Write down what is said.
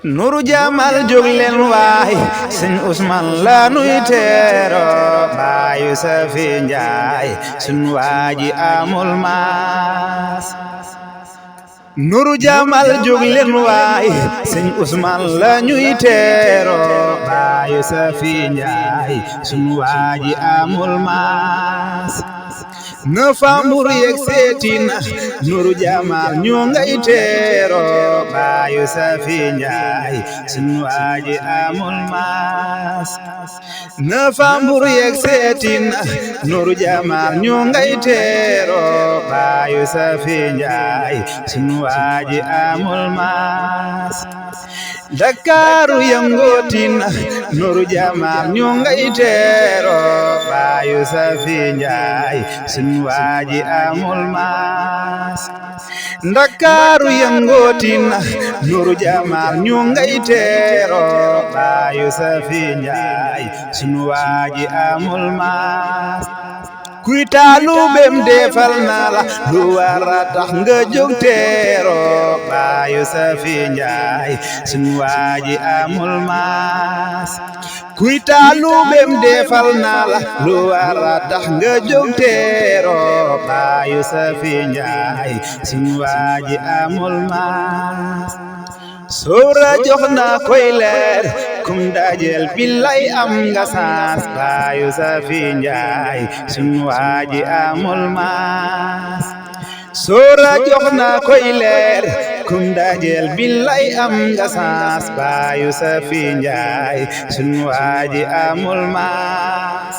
Nuru Jamal jóg leen waay sëñ Usmaan la nuy teero baayu Safi Njaay sun waaji amul maas. Nuru Jamal jóg leen waay sëñ Usmaan la ñuy teero baayu Safi Njaay sun waaji amul maas. Novembre yegg seetina Nuru Jamal ñu ngay teero baayu Safi Njaay sun waaji amul maas. Novembre yegg seetina Nuru Jamal ñu ngay teero baayu Safi Njaay sun waaji amul maas. Dakaru yangootina Nuru Jamal ñu ngay teero baayu Safi Njaay sun waaji amul maas. Dakaru yangootina Nuru Jamal ñu ngay teero baayu Safi Njaay sun waaji amul maas. Kuy taalubem defal na la lu wara tax nga jóg teero baayu Safi Njaay sun waaji amul maas. Kuy taalubem defal na la lu wara tax nga jóg teero baayu Safi Njaay sun waaji amul maas. Sora jox na koy leer kum dajel billay am nga saas baayu Safi Njaay sun waaji amul maas. Sora jox na koy leer kum dajel billay am nga saas baayu Safi Njaay sun waaji amul maas.